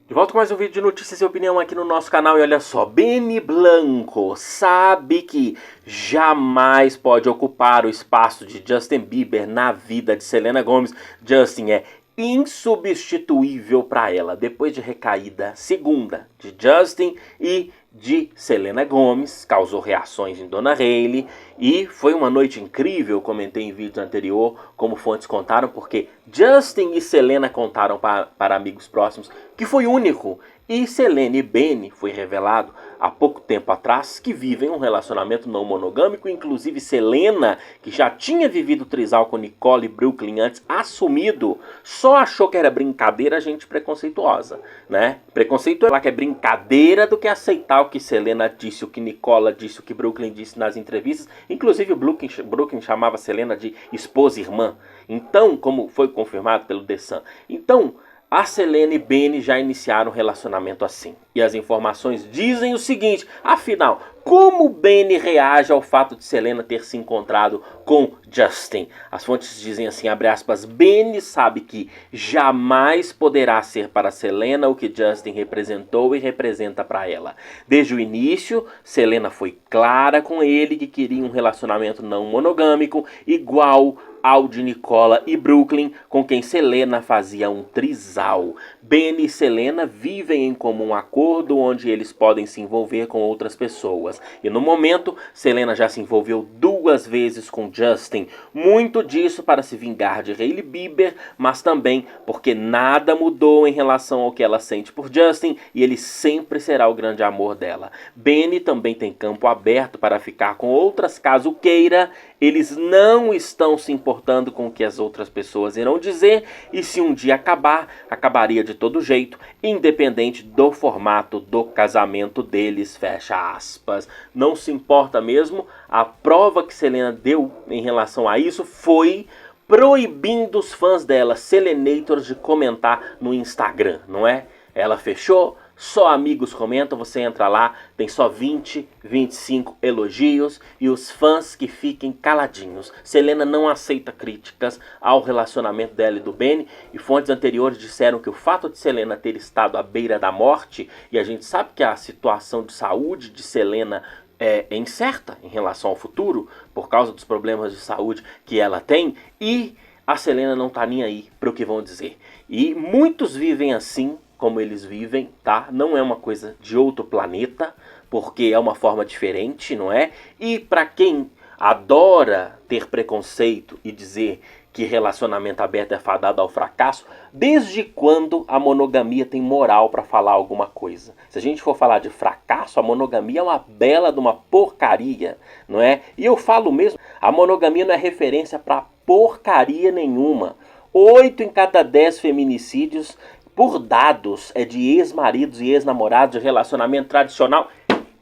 De volta com mais um vídeo de notícias e opinião aqui no nosso canal. E olha só, Benny Blanco sabe que jamais pode ocupar o espaço de Justin Bieber na vida de Selena Gomez. Justin é insubstituível para ela. Depois de recaída segunda de Justin e de Selena Gomez, causou reações em Dona Hailey e foi uma noite incrível, comentei em vídeo anterior, como fontes contaram, porque Justin e Selena contaram para amigos próximos que foi único, e Selena e Benny foi revelado há pouco tempo atrás que vivem um relacionamento não monogâmico. Inclusive Selena, que já tinha vivido trisal com Nicole e Brooklyn antes, assumido, só achou que era brincadeira, gente preconceituosa, né? Preconceito é lá que é brincadeira do que aceitar o que Selena disse, o que Nicola disse, o que Brooklyn disse nas entrevistas. Inclusive o Brooklyn chamava Selena de esposa irmã. Então, como foi confirmado pelo The Sun. Então, a Selena e Benny já iniciaram um relacionamento assim. E as informações dizem o seguinte: afinal, como Benny reage ao fato de Selena ter se encontrado com Justin? As fontes dizem assim, abre aspas, Benny sabe que jamais poderá ser para Selena o que Justin representou e representa para ela. Desde o início, Selena foi clara com ele que queria um relacionamento não monogâmico, igual ao de Nicola e Brooklyn, com quem Selena fazia um trisal. Benny e Selena vivem em comum acordo onde eles podem se envolver com outras pessoas. E no momento, Selena já se envolveu 2 vezes com Justin. Muito disso para se vingar de Hailey Bieber, mas também porque nada mudou em relação ao que ela sente por Justin e ele sempre será o grande amor dela. Benny também tem campo aberto para ficar com outras caso queira. Eles não estão se importando com o que as outras pessoas irão dizer, e se um dia acabar, acabaria de todo jeito, independente do formato do casamento deles, fecha aspas. Não se importa mesmo. A prova que Selena deu em relação a isso foi proibindo os fãs dela, Selenators, de comentar no Instagram, não é? Ela fechou, só amigos comentam, você entra lá, tem só 20, 25 elogios e os fãs que fiquem caladinhos. Selena não aceita críticas ao relacionamento dela e do Benny, e fontes anteriores disseram que o fato de Selena ter estado à beira da morte, e a gente sabe que a situação de saúde de Selena é incerta em relação ao futuro, por causa dos problemas de saúde que ela tem, e a Selena não tá nem aí para o que vão dizer. E muitos vivem assim, como eles vivem, tá? Não é uma coisa de outro planeta, porque é uma forma diferente, não é? E para quem adora ter preconceito e dizer que relacionamento aberto é fadado ao fracasso, desde quando a monogamia tem moral para falar alguma coisa? Se a gente for falar de fracasso, a monogamia é uma bela de uma porcaria, não é? E eu falo mesmo, a monogamia não é referência para porcaria nenhuma. 8 em cada 10 feminicídios, por dados, é de ex-maridos e ex-namorados de relacionamento tradicional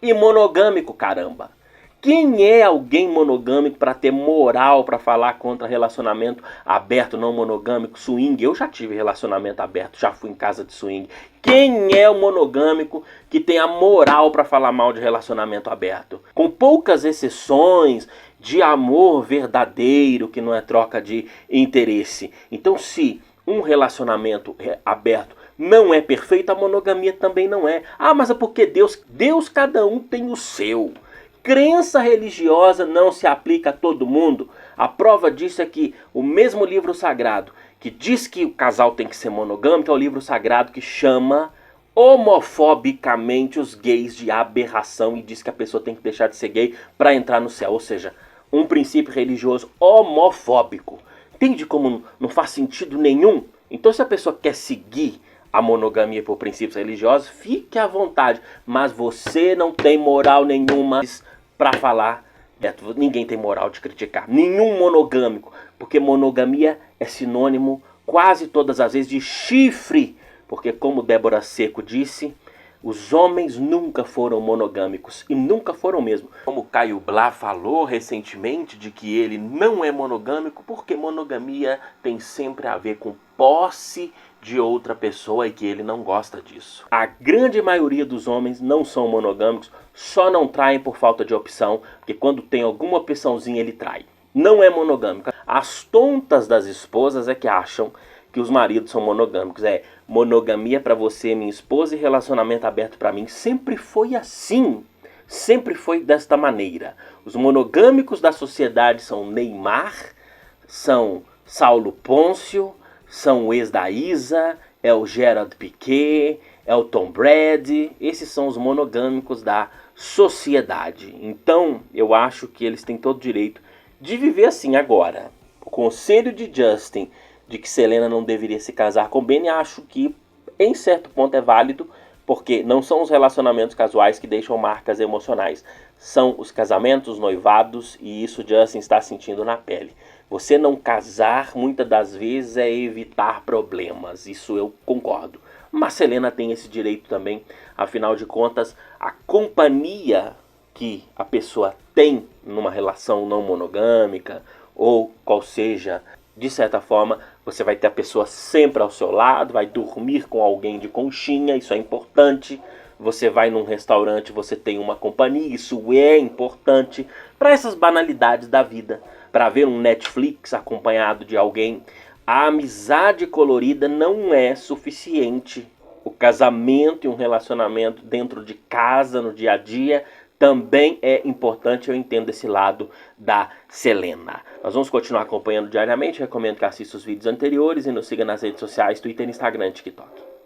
e monogâmico, caramba. Quem é alguém monogâmico para ter moral para falar contra relacionamento aberto, não monogâmico, swing? Eu já tive relacionamento aberto, já fui em casa de swing. Quem é o monogâmico que tem a moral para falar mal de relacionamento aberto? Com poucas exceções de amor verdadeiro, que não é troca de interesse. Então, se um relacionamento aberto não é perfeito, a monogamia também não é. Ah, mas é porque Deus cada um tem o seu. Crença religiosa não se aplica a todo mundo. A prova disso é que o mesmo livro sagrado que diz que o casal tem que ser monogâmico é o livro sagrado que chama homofobicamente os gays de aberração e diz que a pessoa tem que deixar de ser gay para entrar no céu. Ou seja, um princípio religioso homofóbico. Entende como não faz sentido nenhum? Então, se a pessoa quer seguir a monogamia por princípios religiosos, fique à vontade. Mas você não tem moral nenhuma para falar. Ninguém tem moral de criticar. Nenhum monogâmico. Porque monogamia é sinônimo, quase todas as vezes, de chifre. Porque, como Débora Seco disse, os homens nunca foram monogâmicos, e nunca foram mesmo. Como Caio Blá falou recentemente de que ele não é monogâmico, porque monogamia tem sempre a ver com posse de outra pessoa e que ele não gosta disso. A grande maioria dos homens não são monogâmicos, só não traem por falta de opção, porque quando tem alguma opçãozinha ele trai. Não é monogâmico. As tontas das esposas é que acham que os maridos são monogâmicos. Monogamia para você, minha esposa, e relacionamento aberto para mim. Sempre foi assim. Sempre foi desta maneira. Os monogâmicos da sociedade são Neymar, são Saulo Pôncio, são o ex da Isa, é o Gerard Piqué, é o Tom Brady. Esses são os monogâmicos da sociedade. Então, eu acho que eles têm todo o direito de viver assim. Agora, o conselho de Justin de que Selena não deveria se casar com Benny, acho que em certo ponto é válido, porque não são os relacionamentos casuais que deixam marcas emocionais, são os casamentos, os noivados, e isso Justin está sentindo na pele. Você não casar, muitas das vezes, é evitar problemas, isso eu concordo. Mas Selena tem esse direito também, afinal de contas, a companhia que a pessoa tem numa relação não monogâmica, ou qual seja, de certa forma, você vai ter a pessoa sempre ao seu lado, vai dormir com alguém de conchinha, isso é importante. Você vai num restaurante, você tem uma companhia, isso é importante para essas banalidades da vida. Para ver um Netflix acompanhado de alguém, a amizade colorida não é suficiente. O casamento e um relacionamento dentro de casa, no dia a dia, também é importante. Eu entendo esse lado da Selena. Nós vamos continuar acompanhando diariamente. Recomendo que assista os vídeos anteriores e nos siga nas redes sociais, Twitter, Instagram e TikTok.